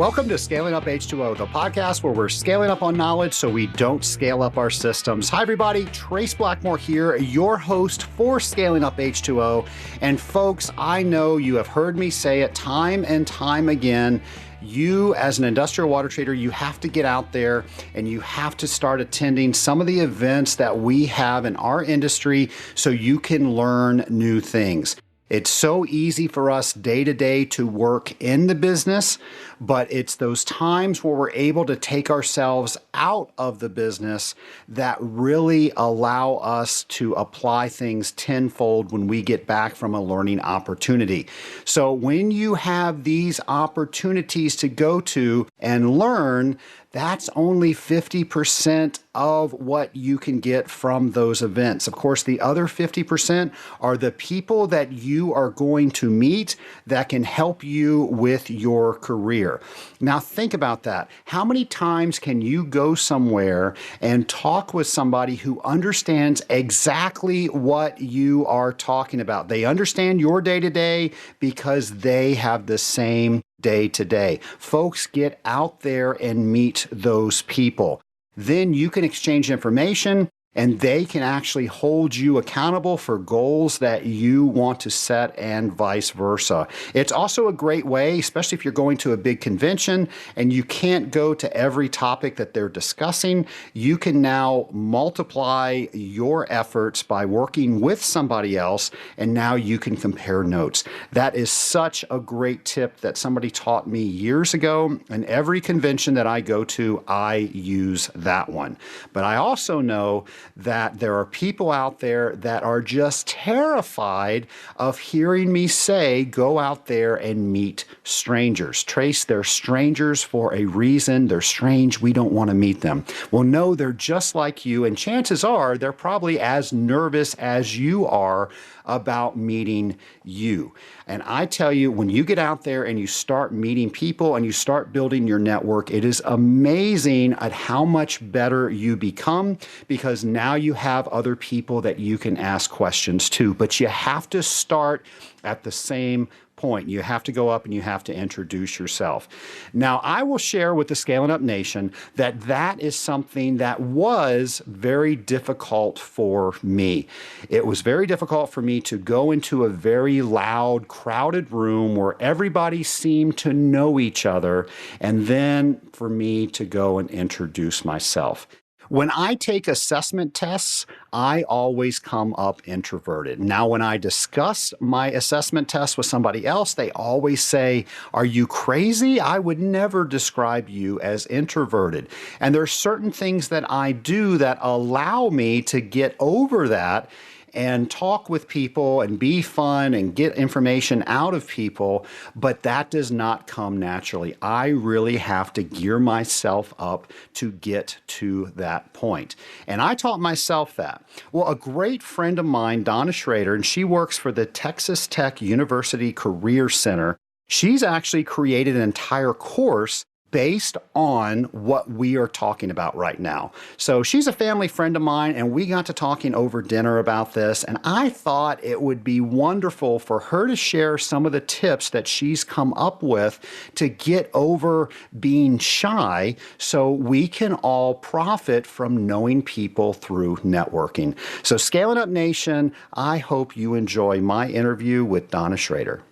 Welcome to Scaling Up H2O, the podcast where we're scaling up on knowledge so we don't scale up our systems. Hi, everybody. Trace Blackmore here, your host for Scaling Up H2O. And folks, I know you have heard me say it time and time again. You, as an industrial water trader, you have to get out there and you have to start attending some of the events that we have in our industry so you can learn new things. It's so easy for us day to day to work in the business, but it's those times where we're able to take ourselves out of the business that really allow us to apply things tenfold when we get back from a learning opportunity. So when you have these opportunities to go to and learn, that's only 50% of what you can get from those events. Of course, the other 50% are the people that you are going to meet that can help you with your career. Now, think about that. How many times can you go somewhere and talk with somebody who understands exactly what you are talking about? They understand your day-to-day because they have the same day-to-day. Folks, get out there and meet those people. Then you can exchange information and they can actually hold you accountable for goals that you want to set and vice versa. It's also a great way, especially if you're going to a big convention and you can't go to every topic that they're discussing, you can now multiply your efforts by working with somebody else, and now you can compare notes. That is such a great tip that somebody taught me years ago, and every convention that I go to, I use that one. But I also know that there are people out there that are just terrified of hearing me say, go out there and meet strangers. Trace, they're strangers for a reason. They're strange. We don't want to meet them. Well, no, they're just like you. And chances are they're probably as nervous as you are about meeting you. And I tell you, when you get out there and you start meeting people and you start building your network, it is amazing at how much better you become, because now you have other people that you can ask questions to. But you have to start at the same point. You have to go up and you have to introduce yourself. Now, I will share with the Scaling Up Nation that is something that was very difficult for me. It was very difficult for me to go into a very loud, crowded room where everybody seemed to know each other, and then for me to go and introduce myself. When I take assessment tests, I always come up introverted. Now, when I discuss my assessment test with somebody else, they always say, are you crazy? I would never describe you as introverted. And there are certain things that I do that allow me to get over that and talk with people and be fun and get information out of people, but that does not come naturally. I really have to gear myself up to get to that point. And I taught myself that. Well, a great friend of mine, Donna Srader, and she works for the Texas Tech University Career Center. She's actually created an entire course based on what we are talking about right now. So she's a family friend of mine, and we got to talking over dinner about this, and I thought it would be wonderful for her to share some of the tips that she's come up with to get over being shy so we can all profit from knowing people through networking. So Scaling Up Nation, I hope you enjoy my interview with Donna Srader.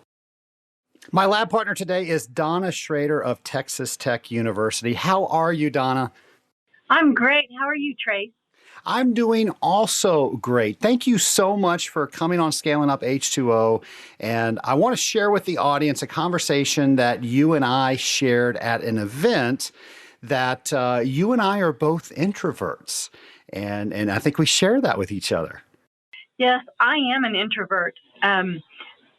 My lab partner today is Donna Srader of Texas Tech University. How are you, Donna? I'm great. How are you, Trace? I'm doing also great. Thank you so much for coming on Scaling Up H2O. And I want to share with the audience a conversation that you and I shared at an event that you and I are both introverts. And I think we share that with each other. Yes, I am an introvert.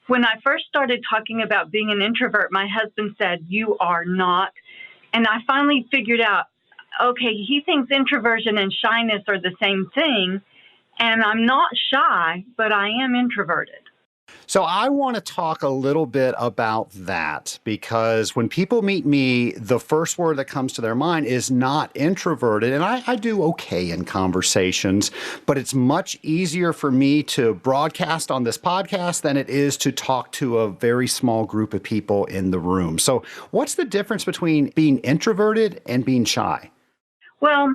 When I first started talking about being an introvert, my husband said, you are not. And I finally figured out, okay, he thinks introversion and shyness are the same thing. And I'm not shy, but I am introverted. So I want to talk a little bit about that because when people meet me, the first word that comes to their mind is not introverted. And I do okay in conversations, but it's much easier for me to broadcast on this podcast than it is to talk to a very small group of people in the room. So what's the difference between being introverted and being shy? Well,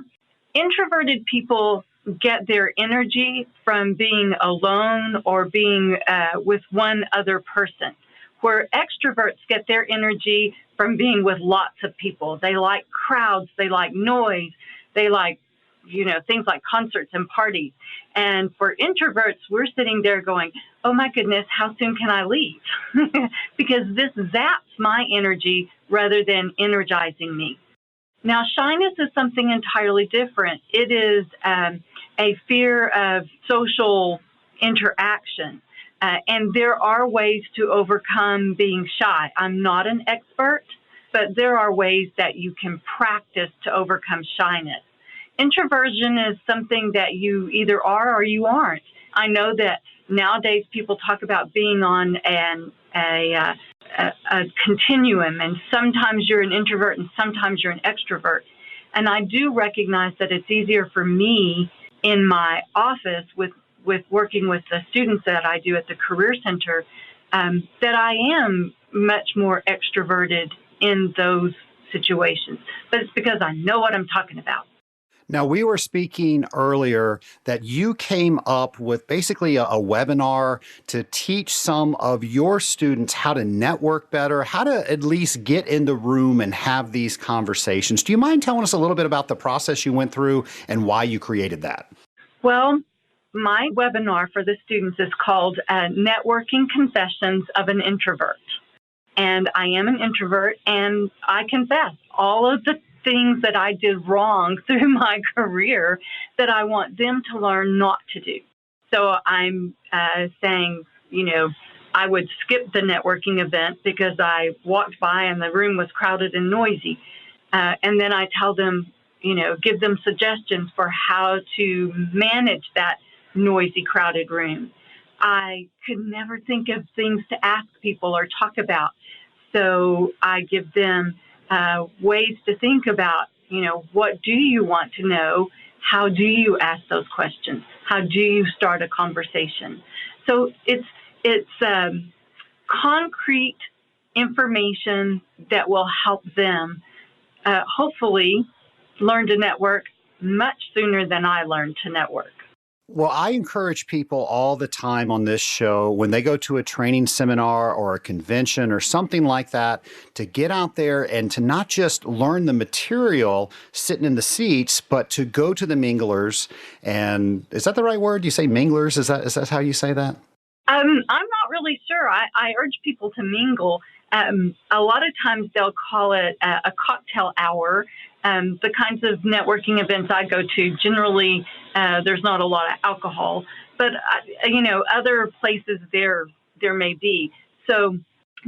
introverted people get their energy from being alone or being with one other person, where extroverts get their energy from being with lots of people. They like crowds, they like noise, they like, things like concerts and parties. And for introverts, we're sitting there going, oh my goodness, how soon can I leave? Because this zaps my energy rather than energizing me. Now, shyness is something entirely different. It is a fear of social interaction. And there are ways to overcome being shy. I'm not an expert, but there are ways that you can practice to overcome shyness. Introversion is something that you either are or you aren't. I know that nowadays people talk about being on a continuum, and sometimes you're an introvert and sometimes you're an extrovert. And I do recognize that it's easier for me in my office with working with the students that I do at the Career Center, that I am much more extroverted in those situations. But it's because I know what I'm talking about. Now, we were speaking earlier that you came up with basically a webinar to teach some of your students how to network better, how to at least get in the room and have these conversations. Do you mind telling us a little bit about the process you went through and why you created that? Well, my webinar for the students is called Networking Confessions of an Introvert. And I am an introvert, and I confess all of the things that I did wrong through my career that I want them to learn not to do. So I'm saying, I would skip the networking event because I walked by and the room was crowded and noisy. And then I tell them, give them suggestions for how to manage that noisy, crowded room. I could never think of things to ask people or talk about. So I give them ways to think about, what do you want to know? How do you ask those questions? How do you start a conversation? So it's concrete information that will help them hopefully learn to network much sooner than I learned to network. Well, I encourage people all the time on this show when they go to a training seminar or a convention or something like that to get out there and to not just learn the material sitting in the seats, but to go to the minglers. And is that the right word? Do you say minglers? Is that how you say that? I'm not really sure. I urge people to mingle. A lot of times they'll call it a cocktail hour. The kinds of networking events I go to, generally, there's not a lot of alcohol, but, other places there may be. So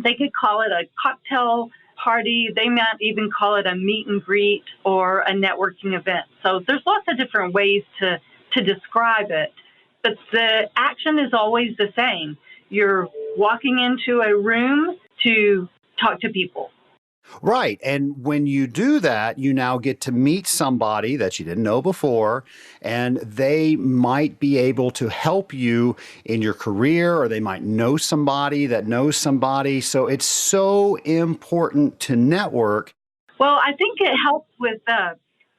they could call it a cocktail party. They might even call it a meet and greet or a networking event. So there's lots of different ways to describe it. But the action is always the same. You're walking into a room to talk to people. Right. And when you do that, you now get to meet somebody that you didn't know before, and they might be able to help you in your career, or they might know somebody that knows somebody. So it's so important to network. Well, I think it helps with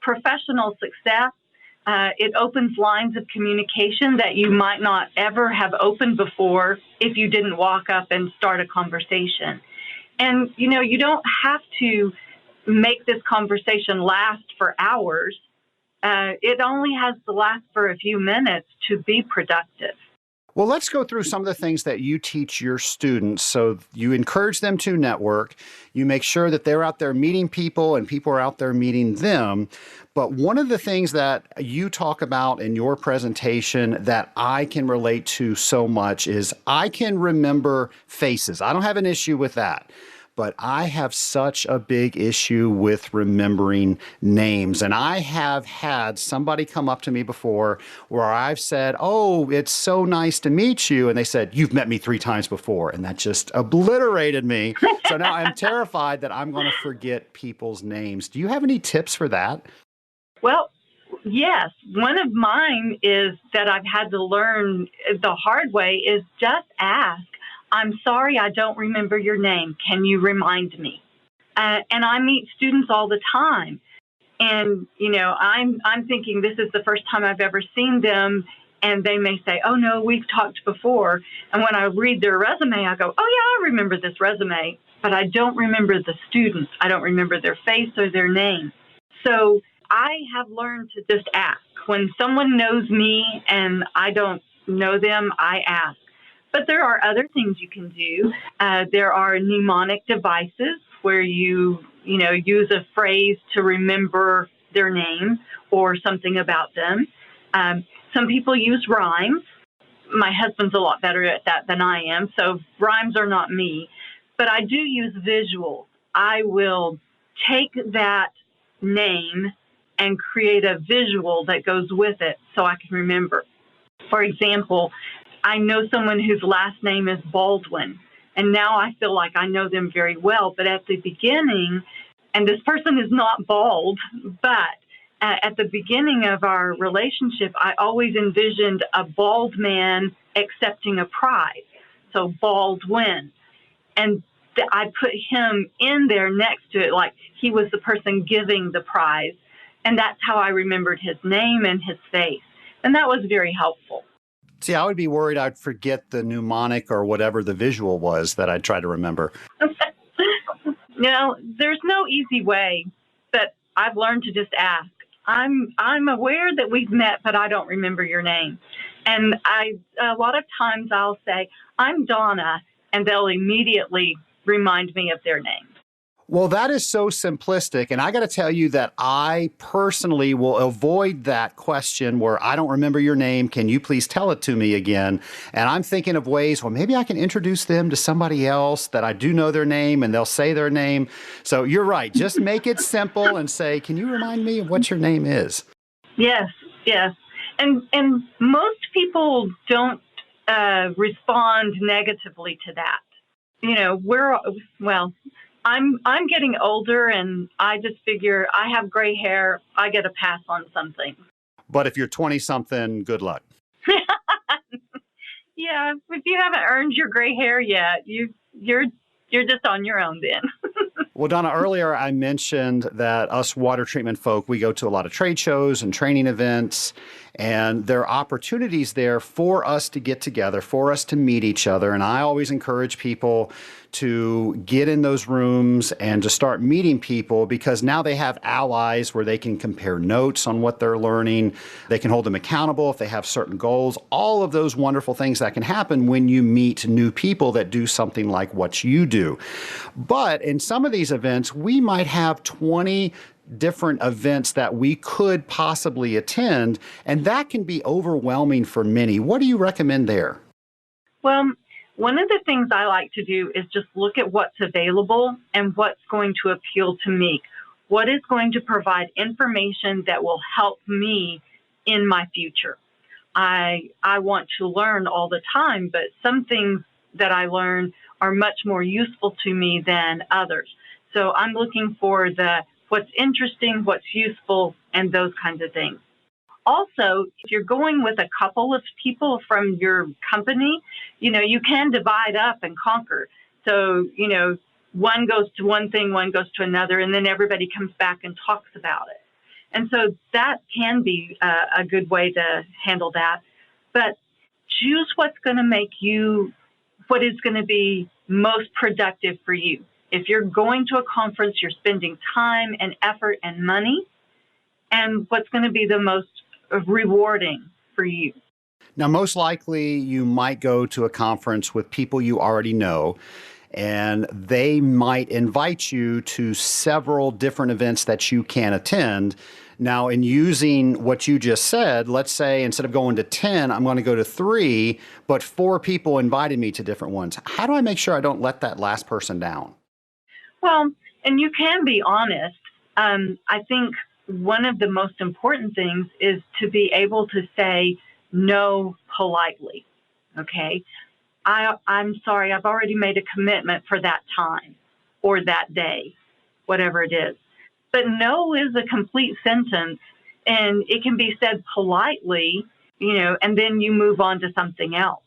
professional success. It opens lines of communication that you might not ever have opened before if you didn't walk up and start a conversation. And, you don't have to make this conversation last for hours. It only has to last for a few minutes to be productive. Well, let's go through some of the things that you teach your students. So you encourage them to network. You make sure that they're out there meeting people and people are out there meeting them. But one of the things that you talk about in your presentation that I can relate to so much is I can remember faces. I don't have an issue with that. but I have such a big issue with remembering names. And I have had somebody come up to me before where I've said, "Oh, it's so nice to meet you." And they said, "You've met me 3 times before." And that just obliterated me. So now I'm terrified that I'm going to forget people's names. Do you have any tips for that? Well, yes. One of mine is that I've had to learn the hard way is just ask. I'm sorry, I don't remember your name. Can you remind me? And I meet students all the time. And, I'm thinking this is the first time I've ever seen them. And they may say, "Oh, no, we've talked before." And when I read their resume, I go, "Oh, yeah, I remember this resume." But I don't remember the students. I don't remember their face or their name. So I have learned to just ask. When someone knows me and I don't know them, I ask. But there are other things you can do. There are mnemonic devices where you use a phrase to remember their name or something about them. Some people use rhymes. My husband's a lot better at that than I am, so rhymes are not me. But I do use visuals. I will take that name and create a visual that goes with it so I can remember. For example, I know someone whose last name is Baldwin, and now I feel like I know them very well. But at the beginning, and this person is not bald, but at the beginning of our relationship, I always envisioned a bald man accepting a prize. So Baldwin. And I put him in there next to it, like he was the person giving the prize. And that's how I remembered his name and his face. And that was very helpful. See, I would be worried I'd forget the mnemonic or whatever the visual was that I'd try to remember. There's no easy way, but I've learned to just ask. I'm aware that we've met, but I don't remember your name. And a lot of times I'll say, "I'm Donna," and they'll immediately remind me of their name. Well, that is so simplistic. And I got to tell you that I personally will avoid that question where I don't remember your name. Can you please tell it to me again? And I'm thinking of ways, well, maybe I can introduce them to somebody else that I do know their name and they'll say their name. So you're right. Just make it simple and say, "Can you remind me of what your name is?" Yes. And most people don't respond negatively to that. I'm getting older, and I just figure I have gray hair. I get a pass on something. But if you're 20-something, good luck. Yeah, if you haven't earned your gray hair yet, you're just on your own then. Well, Donna, earlier I mentioned that us water treatment folk, we go to a lot of trade shows and training events, and there are opportunities there for us to get together, for us to meet each other. And I always encourage people to get in those rooms and to start meeting people, because now they have allies where they can compare notes on what they're learning. They can hold them accountable if they have certain goals. All of those wonderful things that can happen when you meet new people that do something like what you do. But in some of these events, we might have 20 different events that we could possibly attend, and that can be overwhelming for many. What do you recommend there? Well, one of the things I like to do is just look at what's available and what's going to appeal to me. What is going to provide information that will help me in my future? I want to learn all the time, but some things that I learn are much more useful to me than others. So I'm looking for what's interesting, what's useful, and those kinds of things. Also, if you're going with a couple of people from your company, you can divide up and conquer. So, one goes to one thing, one goes to another, and then everybody comes back and talks about it. And so that can be a good way to handle that. But choose what's going to make what is going to be most productive for you. If you're going to a conference, you're spending time and effort and money, and what's going to be the most rewarding for you. Now, most likely you might go to a conference with people you already know, and they might invite you to several different events that you can attend. Now, in using what you just said, let's say instead of going to 10, I'm going to go to 3, but 4 people invited me to different ones. How do I make sure I don't let that last person down? Well, and you can be honest. I think one of the most important things is to be able to say no politely. Okay. I'm sorry, I've already made a commitment for that time or that day, whatever it is. But no is a complete sentence, and it can be said politely, and then you move on to something else.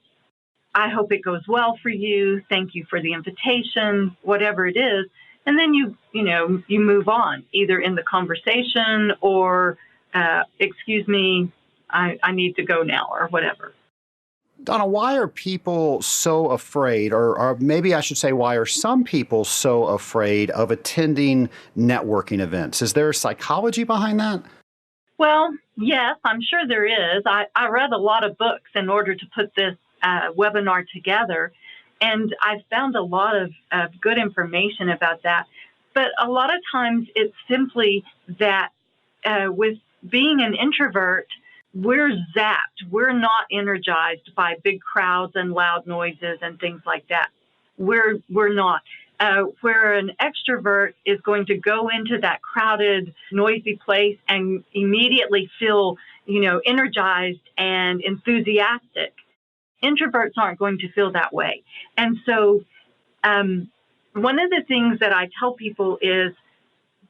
I hope it goes well for you. Thank you for the invitation, whatever it is. And then you move on either in the conversation or, excuse me, I need to go now or whatever. Donna, why are people so afraid, or maybe I should say, why are some people so afraid of attending networking events? Is there a psychology behind that? Well, yes, I'm sure there is. I read a lot of books in order to put this webinar together, and I found a lot of good information about that. But a lot of times it's simply that with being an introvert, we're zapped. We're not energized by big crowds and loud noises and things like that. We're not. Where an extrovert is going to go into that crowded, noisy place and immediately feel, energized and enthusiastic. Introverts aren't going to feel that way. And so one of the things that I tell people is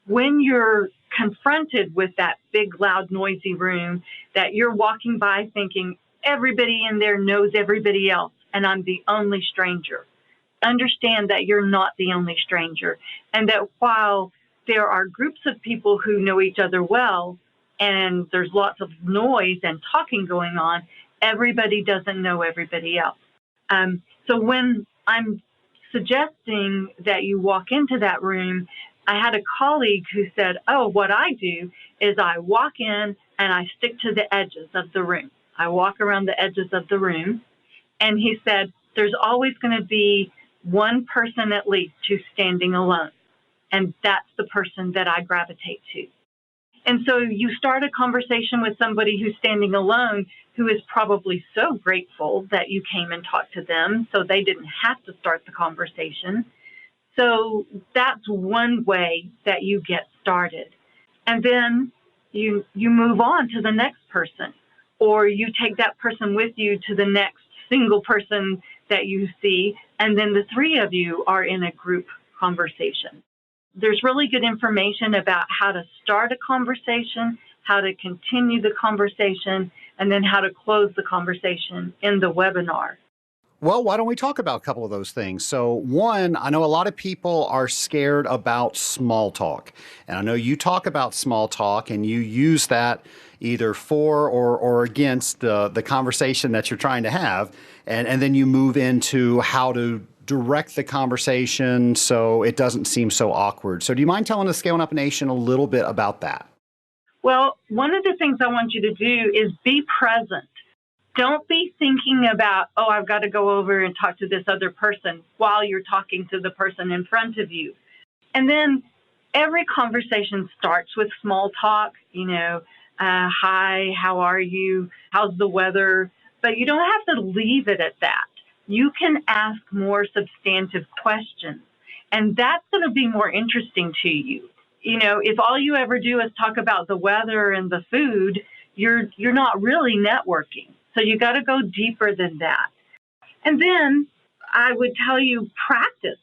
when you're confronted with that big, loud, noisy room that you're walking by thinking everybody in there knows everybody else and I'm the only stranger. Understand that you're not the only stranger, and that while there are groups of people who know each other well and there's lots of noise and talking going on, everybody doesn't know everybody else. So when I'm suggesting that you walk into that room, I had a colleague who said, oh, what I do is I walk in and I stick to the edges of the room. I walk around the edges of the room. And he said, there's always going to be one person at least who's standing alone. And that's the person that I gravitate to. And so you start a conversation with somebody who's standing alone, who is probably so grateful that you came and talked to them, so they didn't have to start the conversation. So that's one way that you get started. And then you move on to the next person, or you take that person with you to the next single person that you see, and then the three of you are in a group conversation. There's really good information about how to start a conversation, how to continue the conversation, and then how to close the conversation in the webinar. Well, why don't we talk about a couple of those things? So one, I know a lot of people are scared about small talk. And I know you talk about small talk and you use that either for or against the conversation that you're trying to have. And then you move into how to direct the conversation so it doesn't seem so awkward. So do you mind telling the Scaling Up Nation a little bit about that? Well, one of the things I want you to do is be present. Don't be thinking about, oh, I've got to go over and talk to this other person while you're talking to the person in front of you. And then every conversation starts with small talk, hi, how are you? How's the weather? But you don't have to leave it at that. You can ask more substantive questions, and that's going to be more interesting to you. If all you ever do is talk about the weather and the food, you're not really networking. So you got to go deeper than that. And then I would tell you, practice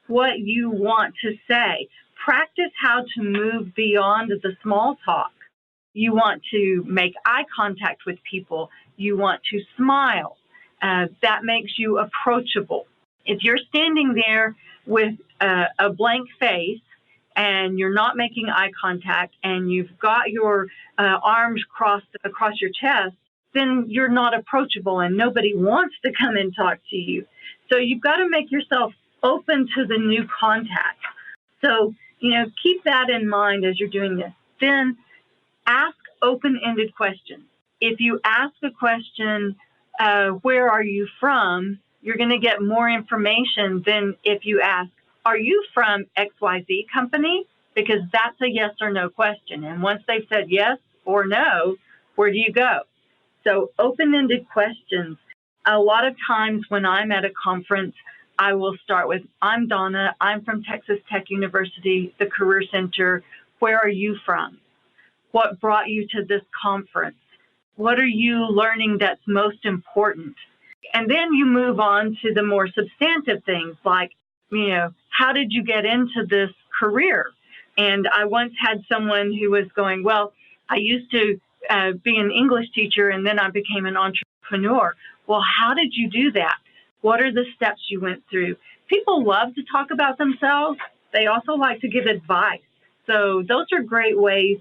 what you want to say. Practice how to move beyond the small talk. You want to make eye contact with people. You want to smile. That makes you approachable. If you're standing there with a blank face and you're not making eye contact and you've got your arms crossed across your chest, then you're not approachable and nobody wants to come and talk to you. So you've got to make yourself open to the new contact. So, keep that in mind as you're doing this. Then ask open-ended questions. If you ask a question, where are you from? You're going to get more information than if you ask, are you from XYZ company? Because that's a yes or no question. And once they've said yes or no, where do you go? So open-ended questions. A lot of times when I'm at a conference, I will start with, I'm Donna. I'm from Texas Tech University, the Career Center. Where are you from? What brought you to this conference? What are you learning that's most important? And then you move on to the more substantive things like, how did you get into this career? And I once had someone who was going, well, I used to be an English teacher and then I became an entrepreneur. Well, how did you do that? What are the steps you went through? People love to talk about themselves. They also like to give advice. So those are great ways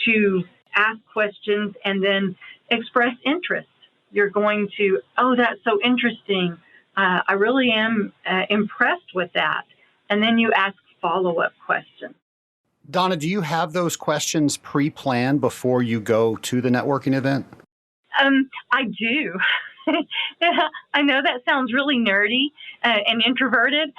to ask questions and then express interest. You're going to, oh, that's so interesting. I really am impressed with that. And then you ask follow-up questions. Donna, do you have those questions pre-planned before you go to the networking event? I do. I know that sounds really nerdy and introverted,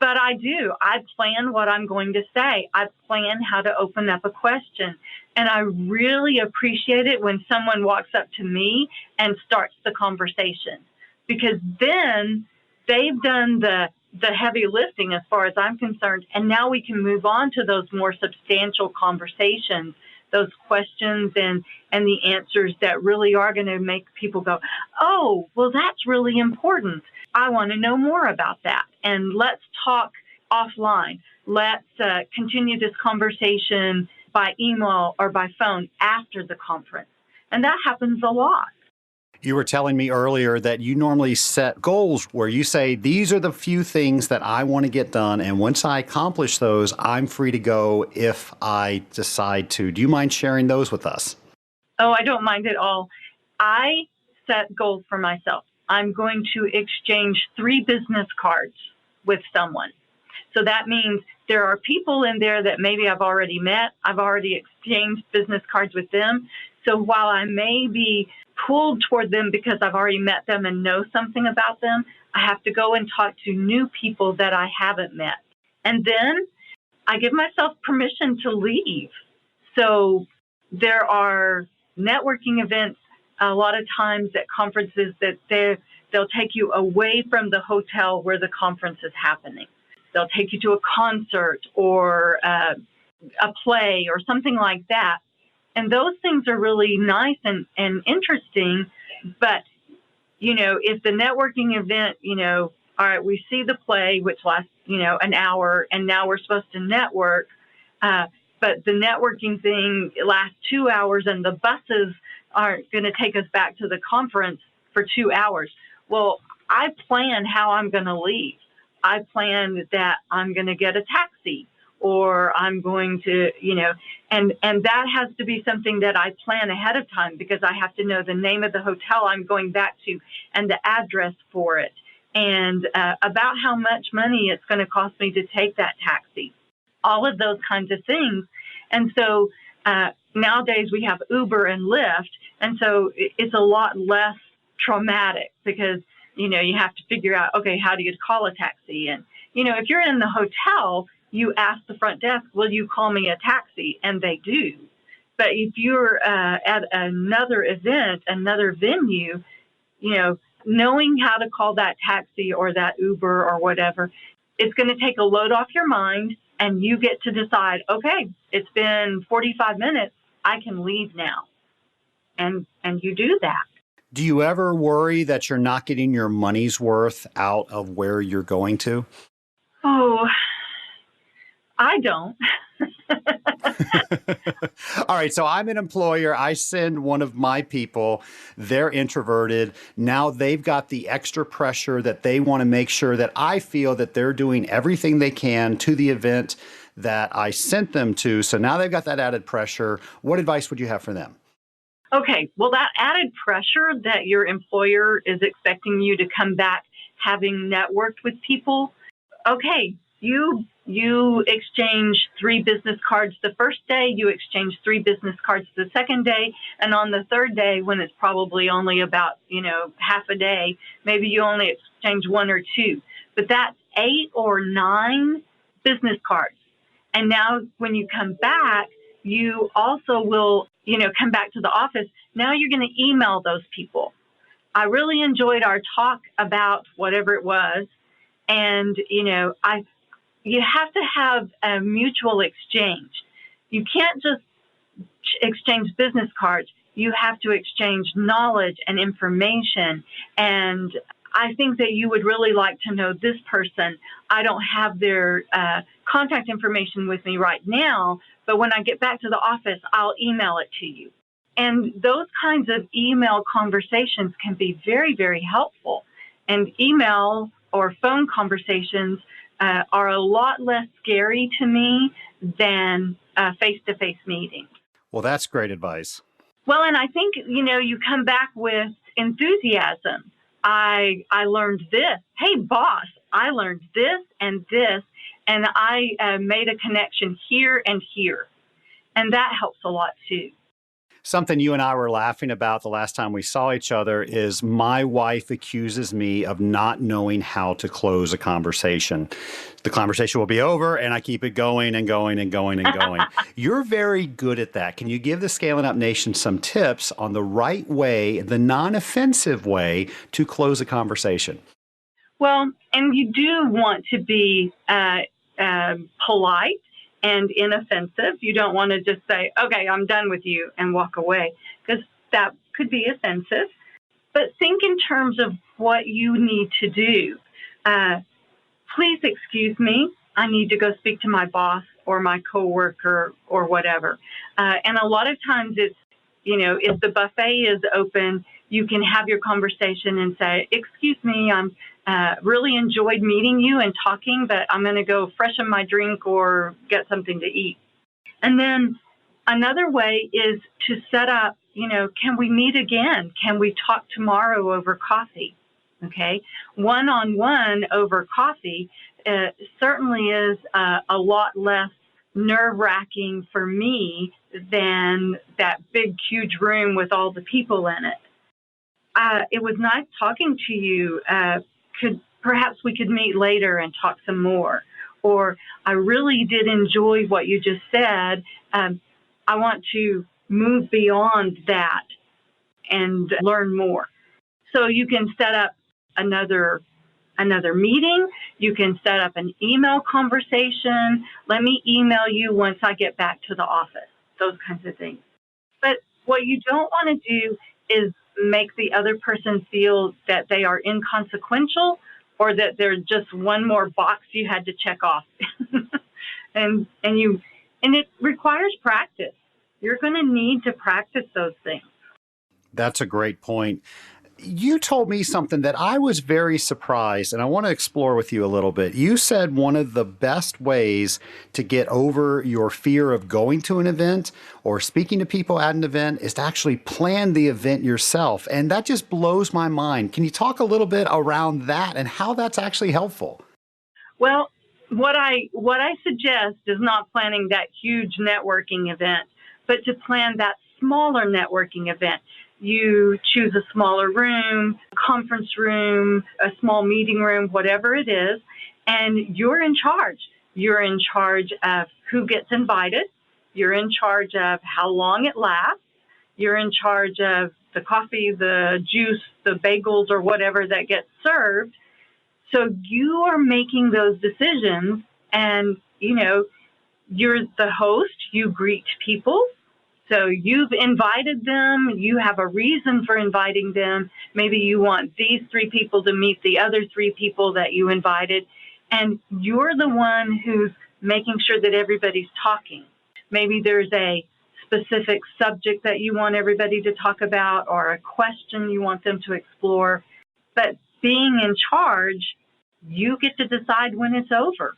but I do. I plan what I'm going to say. I plan how to open up a question. And I really appreciate it when someone walks up to me and starts the conversation, because then they've done the heavy lifting as far as I'm concerned. And now we can move on to those more substantial conversations, those questions and the answers that really are going to make people go, oh, well, that's really important. I want to know more about that. And let's talk offline. Let's continue this conversation by email or by phone after the conference. And that happens a lot. You were telling me earlier that you normally set goals where you say, these are the few things that I want to get done. And once I accomplish those, I'm free to go if I decide to. Do you mind sharing those with us? Oh, I don't mind at all. I set goals for myself. I'm going to exchange 3 business cards with someone. So that means there are people in there that maybe I've already met. I've already exchanged business cards with them. So while I may be pulled toward them because I've already met them and know something about them, I have to go and talk to new people that I haven't met. And then I give myself permission to leave. So there are networking events a lot of times at conferences that they'll take you away from the hotel where the conference is happening. They'll take you to a concert or a play or something like that. And those things are really nice and interesting. But, if the networking event, all right, we see the play, which lasts, an hour, and now we're supposed to network. But the networking thing lasts 2 hours and the buses aren't going to take us back to the conference for 2 hours. Well, I plan how I'm going to leave. I plan that I'm going to get a taxi or I'm going to, and that has to be something that I plan ahead of time because I have to know the name of the hotel I'm going back to and the address for it and about how much money it's going to cost me to take that taxi, all of those kinds of things. And so nowadays we have Uber and Lyft, and so it's a lot less traumatic because, you have to figure out, okay, how do you call a taxi? And, if you're in the hotel, you ask the front desk, will you call me a taxi? And they do. But if you're at another event, another venue, knowing how to call that taxi or that Uber or whatever, it's going to take a load off your mind and you get to decide, okay, it's been 45 minutes, I can leave now. And you do that. Do you ever worry that you're not getting your money's worth out of where you're going to? Oh, I don't. All right. So I'm an employer. I send one of my people. They're introverted. Now they've got the extra pressure that they want to make sure that I feel that they're doing everything they can to the event that I sent them to. So now they've got that added pressure. What advice would you have for them? Okay. Well, that added pressure that your employer is expecting you to come back having networked with people. Okay. You exchange 3 business cards the first day, you exchange 3 business cards the second day, and on the third day, when it's probably only about, half a day, maybe you only exchange 1 or 2. But that's 8 or 9 business cards. And now when you come back, you also will, come back to the office. Now you're going to email those people. I really enjoyed our talk about whatever it was. And, you have to have a mutual exchange. You can't just exchange business cards. You have to exchange knowledge and information. And I think that you would really like to know this person. I don't have their contact information with me right now, but when I get back to the office, I'll email it to you. And those kinds of email conversations can be very, very helpful. And email or phone conversations are a lot less scary to me than face-to-face meetings. Well, that's great advice. Well, and I think, you come back with enthusiasm. I learned this. Hey, boss, I learned this, and I made a connection here and here. And that helps a lot, too. Something you and I were laughing about the last time we saw each other is my wife accuses me of not knowing how to close a conversation. The conversation will be over and I keep it going and going and going and going. You're very good at that. Can you give the Scaling Up Nation some tips on the right way, the non-offensive way to close a conversation? Well, and you do want to be polite and inoffensive. You don't want to just say, okay, I'm done with you and walk away, because that could be offensive. But think in terms of what you need to do. Please excuse me. I need to go speak to my boss or my coworker or whatever. And a lot of times it's, if the buffet is open, you can have your conversation and say, excuse me, I'm really enjoyed meeting you and talking, but I'm going to go freshen my drink or get something to eat. And then another way is to set up, can we meet again? Can we talk tomorrow over coffee? Okay. One-on-one over coffee certainly is a lot less nerve-wracking for me than that big, huge room with all the people in it. It was nice talking to you. Perhaps we could meet later and talk some more. Or I really did enjoy what you just said. I want to move beyond that and learn more. So you can set up another meeting. You can set up an email conversation. Let me email you once I get back to the office. Those kinds of things. But what you don't want to do is make the other person feel that they are inconsequential or that they're just one more box you had to check off. and it requires practice. You're going to need to practice those things. That's a great point. You told me something that I was very surprised, and I want to explore with you a little bit. You said one of the best ways to get over your fear of going to an event or speaking to people at an event is to actually plan the event yourself. And that just blows my mind. Can you talk a little bit around that and how that's actually helpful? Well, what I suggest is not planning that huge networking event, but to plan that smaller networking event. You choose a smaller room, a conference room, a small meeting room, whatever it is, and you're in charge. You're in charge of who gets invited. You're in charge of how long it lasts. You're in charge of the coffee, the juice, the bagels, or whatever that gets served. So you are making those decisions, and, you're the host. You greet people. So you've invited them. You have a reason for inviting them. Maybe you want these 3 people to meet the other 3 people that you invited. And you're the one who's making sure that everybody's talking. Maybe there's a specific subject that you want everybody to talk about or a question you want them to explore. But being in charge, you get to decide when it's over.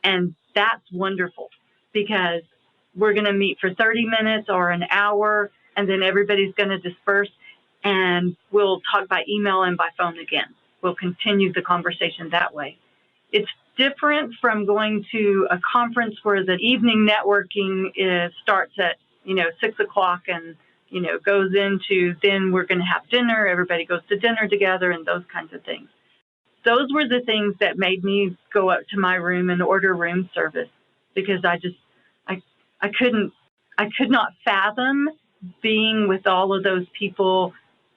And that's wonderful because we're going to meet for 30 minutes or an hour, and then everybody's going to disperse, and we'll talk by email and by phone again. We'll continue the conversation that way. It's different from going to a conference where the evening networking starts at, 6 o'clock and, goes into, then we're going to have dinner, everybody goes to dinner together, and those kinds of things. Those were the things that made me go up to my room and order room service because I could not fathom being with all of those people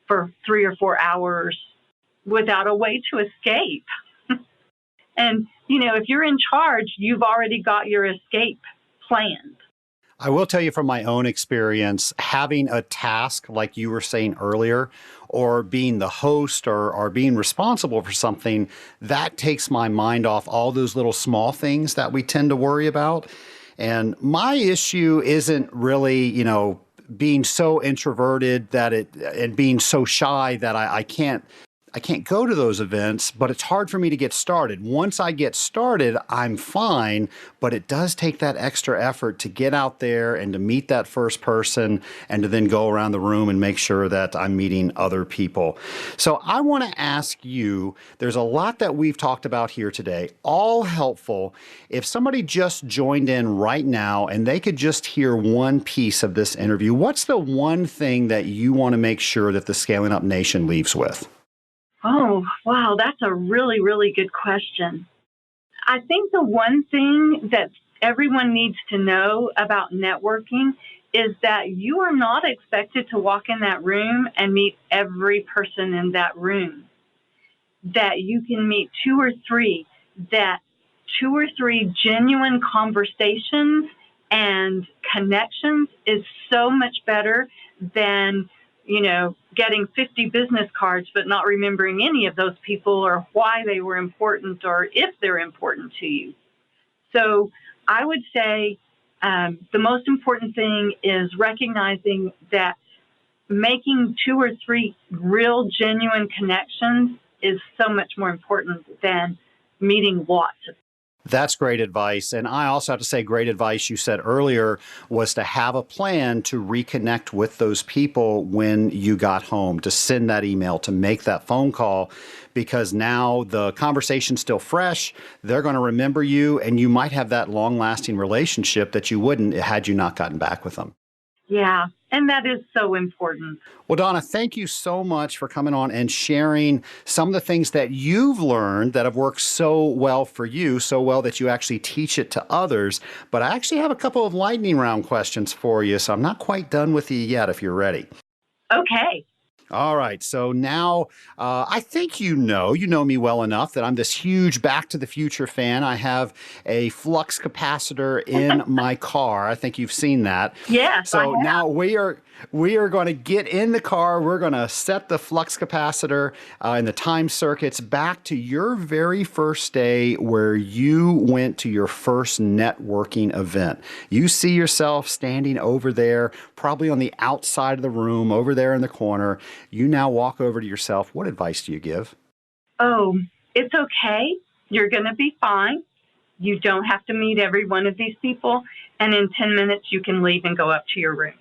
for 3 or 4 hours without a way to escape. And, if you're in charge, you've already got your escape planned. I will tell you from my own experience, having a task like you were saying earlier, or being the host or being responsible for something, that takes my mind off all those little small things that we tend to worry about. And my issue isn't really, being so introverted and being so shy that I can't go to those events, but it's hard for me to get started. Once I get started, I'm fine, but it does take that extra effort to get out there and to meet that first person and to then go around the room and make sure that I'm meeting other people. So I want to ask you, there's a lot that we've talked about here today, all helpful. If somebody just joined in right now and they could just hear one piece of this interview, what's the one thing that you want to make sure that the Scaling Up Nation leaves with? Oh, wow, that's a really, really good question. I think the one thing that everyone needs to know about networking is that you are not expected to walk in that room and meet every person in that room. That you can meet two or three genuine conversations and connections is so much better than getting 50 business cards, but not remembering any of those people or why they were important or if they're important to you. So I would say the most important thing is recognizing that making two or three real, genuine connections is so much more important than meeting lots of people. That's great advice. And I also have to say, great advice you said earlier was to have a plan to reconnect with those people when you got home, to send that email, to make that phone call, because now the conversation's still fresh. They're going to remember you, and you might have that long-lasting relationship that you wouldn't had you not gotten back with them. Yeah, and that is so important. Well, Donna, thank you so much for coming on and sharing some of the things that you've learned that have worked so well for you, so well that you actually teach it to others. But I actually have a couple of lightning round questions for you, so I'm not quite done with you yet if you're ready. Okay. All right. So now I think you know me well enough that I'm this huge Back to the Future fan. I have a flux capacitor in my car. I think you've seen that. Yes. So now we are going to get in the car. We're going to set the flux capacitor and the time circuits back to your very first day where you went to your first networking event. You see yourself standing over there, probably on the outside of the room, over there in the corner. You now walk over to yourself. What advice do you give? Oh, it's okay. You're going to be fine. You don't have to meet every one of these people. And in 10 minutes, you can leave and go up to your room.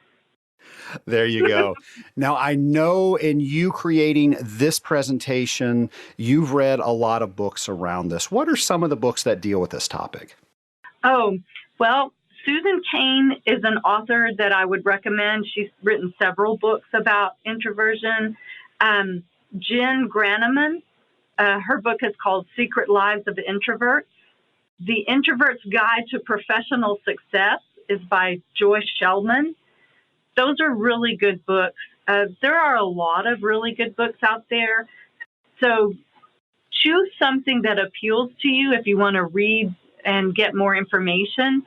There you go. Now, I know in you creating this presentation, you've read a lot of books around this. What are some of the books that deal with this topic? Oh, well, Susan Cain is an author that I would recommend. She's written several books about introversion. Jen Graneman, her book is called Secret Lives of Introverts. The Introvert's Guide to Professional Success is by Joyce Sheldman. Those are really good books. There are a lot of really good books out there. So choose something that appeals to you if you want to read and get more information.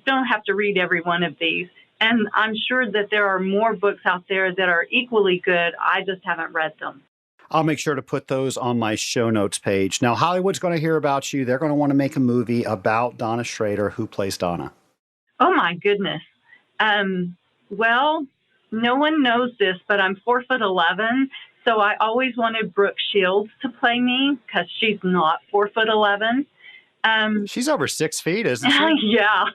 Don't have to read every one of these. And I'm sure that there are more books out there that are equally good. I just haven't read them. I'll make sure to put those on my show notes page. Now, Hollywood's going to hear about you. They're going to want to make a movie about Donna Srader. Who plays Donna? Oh, my goodness. Well, no one knows this, but I'm 4'11", so I always wanted Brooke Shields to play me because she's not 4'11". She's over 6 feet, isn't she? Yeah.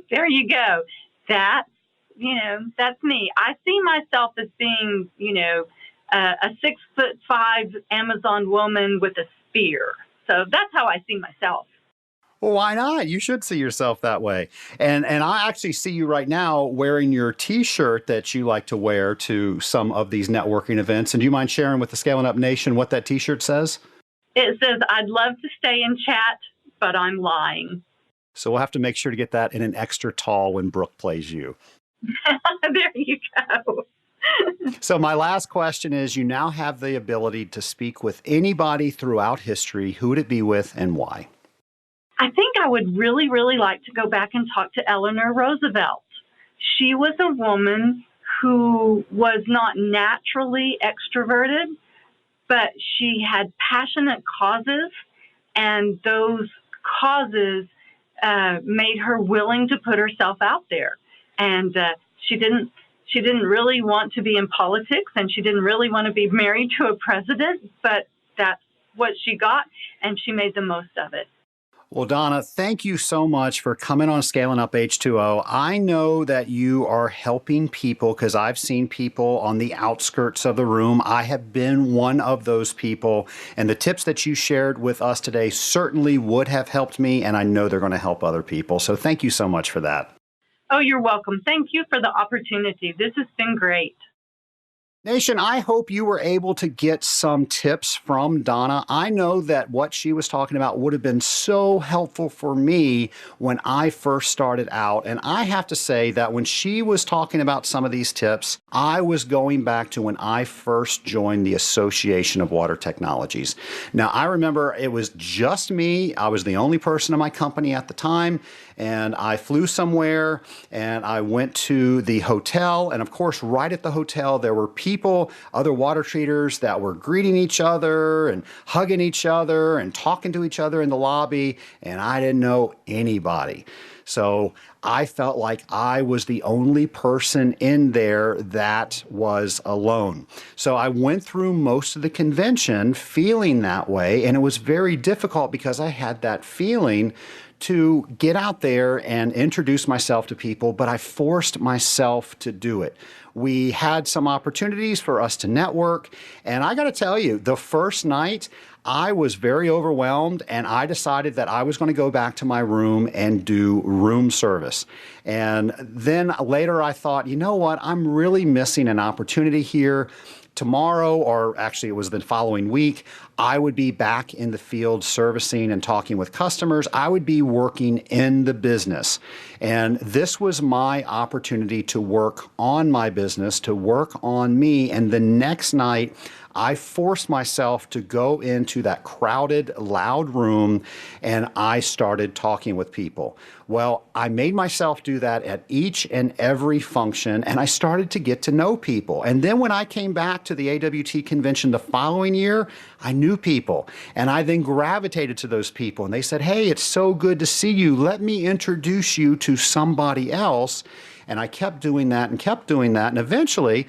There you go. That's me. I see myself as being, a 6'5" Amazon woman with a spear. So that's how I see myself. Well, why not? You should see yourself that way. And I actually see you right now wearing your T-shirt that you like to wear to some of these networking events. And do you mind sharing with the Scaling Up Nation what that T-shirt says? It says, "I'd love to stay and chat, but I'm lying." So we'll have to make sure to get that in an extra tall when Brooke plays you. There you go. So my last question is, you now have the ability to speak with anybody throughout history. Who would it be with and why? I think I would really, really like to go back and talk to Eleanor Roosevelt. She was a woman who was not naturally extroverted, but she had passionate causes, and those causes made her willing to put herself out there. And she didn't really want to be in politics, and she didn't really want to be married to a president, but that's what she got, and she made the most of it. Well, Donna, thank you so much for coming on Scaling Up H2O. I know that you are helping people because I've seen people on the outskirts of the room. I have been one of those people, and the tips that you shared with us today certainly would have helped me, and I know they're going to help other people. So thank you so much for that. Oh, you're welcome. Thank you for the opportunity. This has been great. Nation, I hope you were able to get some tips from Donna. I know that what she was talking about would have been so helpful for me when I first started out. And I have to say that when she was talking about some of these tips, I was going back to when I first joined the Association of Water Technologies. Now, I remember it was just me. I was the only person in my company at the time. And I flew somewhere and I went to the hotel. And of course, right at the hotel, there were people, other water treaters that were greeting each other and hugging each other and talking to each other in the lobby. And I didn't know anybody. So I felt like I was the only person in there that was alone. So I went through most of the convention feeling that way. And it was very difficult because I had that feeling to get out there and introduce myself to people, but I forced myself to do it. We had some opportunities for us to network, and I got to tell you, the first night, I was very overwhelmed, and I decided that I was going to go back to my room and do room service. And then later I thought, you know what, I'm really missing an opportunity here. Tomorrow, or actually it was the following week, I would be back in the field servicing and talking with customers. I would be working in the business. And this was my opportunity to work on my business, to work on me. And the next night, I forced myself to go into that crowded, loud room, and I started talking with people. Well, I made myself do that at each and every function, and I started to get to know people. And then when I came back to the AWT convention the following year, I knew people, and I then gravitated to those people, and they said, "Hey, it's so good to see you. Let me introduce you to somebody else." And I kept doing that and kept doing that. And eventually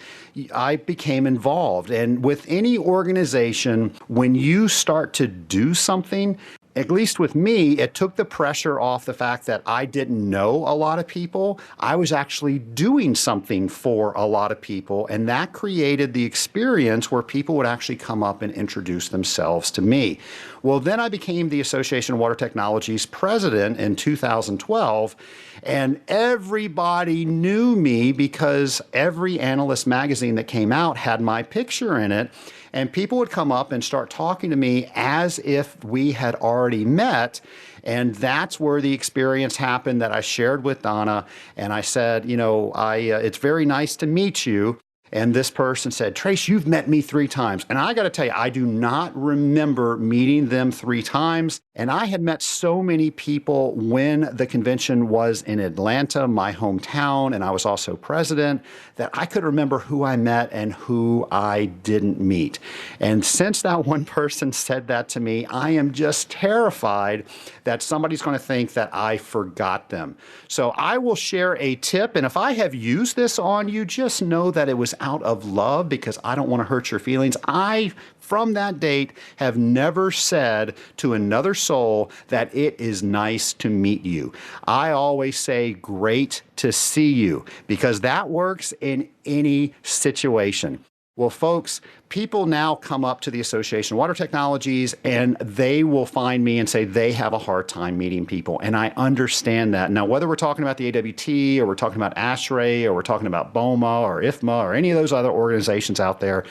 I became involved. And with any organization, when you start to do something, at least with me, it took the pressure off the fact that I didn't know a lot of people. I was actually doing something for a lot of people, and that created the experience where people would actually come up and introduce themselves to me. Well, then I became the Association of Water Technologies president in 2012, and everybody knew me because every analyst magazine that came out had my picture in it. And people would come up and start talking to me as if we had already met. And that's where the experience happened that I shared with Donna. And I said, you know, it's very nice to meet you. And this person said, "Trace, you've met me 3 times. And I got to tell you, I do not remember meeting them 3 times. And I had met so many people when the convention was in Atlanta, my hometown, and I was also president, that I could remember who I met and who I didn't meet. And since that one person said that to me, I am just terrified that somebody's going to think that I forgot them. So I will share a tip. And if I have used this on you, just know that it was out of love because I don't want to hurt your feelings. I, from that date, have never said to another soul that it is nice to meet you. I always say, great to see you, because that works in any situation. Well, folks, people now come up to the Association of Water Technologies and they will find me and say they have a hard time meeting people. And I understand that. Now, whether we're talking about the AWT or we're talking about ASHRAE or we're talking about BOMA or IFMA or any of those other organizations out there,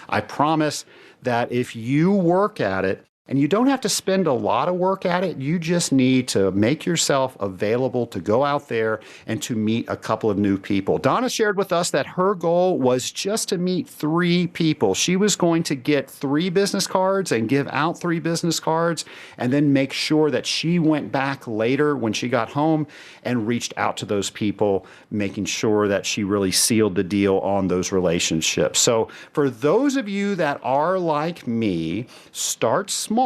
I promise that if you work at it, And you don't have to spend a lot of work at it. You just need to make yourself available to go out there and to meet a couple of new people. Donna shared with us that her goal was just to meet 3 people. She was going to get 3 business cards and give out 3 business cards, and then make sure that she went back later when she got home and reached out to those people, making sure that she really sealed the deal on those relationships. So for those of you that are like me, start small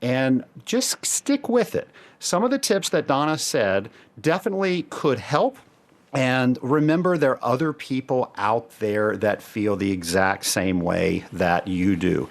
and just stick with it. Some of the tips that Donna said definitely could help. And remember, there are other people out there that feel the exact same way that you do.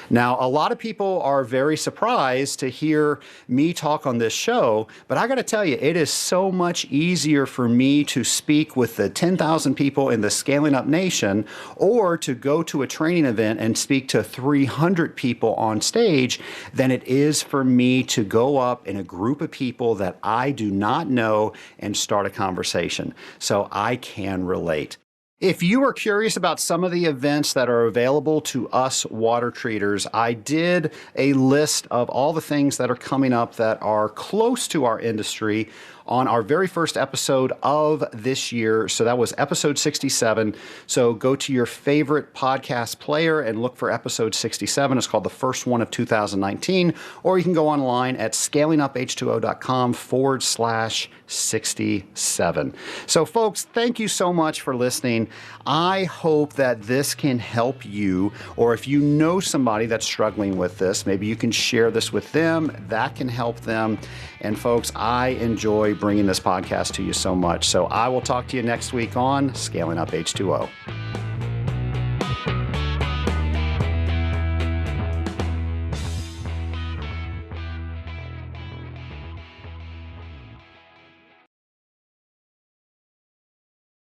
Now, a lot of people are very surprised to hear me talk on this show, but I got to tell you, it is so much easier for me to speak with the 10,000 people in the Scaling Up Nation, or to go to a training event and speak to 300 people on stage, than it is for me to go up in a group of people that I do not know and start a conversation. So I can relate. If you are curious about some of the events that are available to us water treaters, I did a list of all the things that are coming up that are close to our industry on our very first episode of this year. So that was episode 67. So go to your favorite podcast player and look for episode 67. It's called the first one of 2019, or you can go online at scalinguph2o.com/67. So folks, thank you so much for listening. I hope that this can help you, or if you know somebody that's struggling with this, maybe you can share this with them. That can help them. And folks, I enjoy bringing this podcast to you so much. So I will talk to you next week on Scaling Up H2O.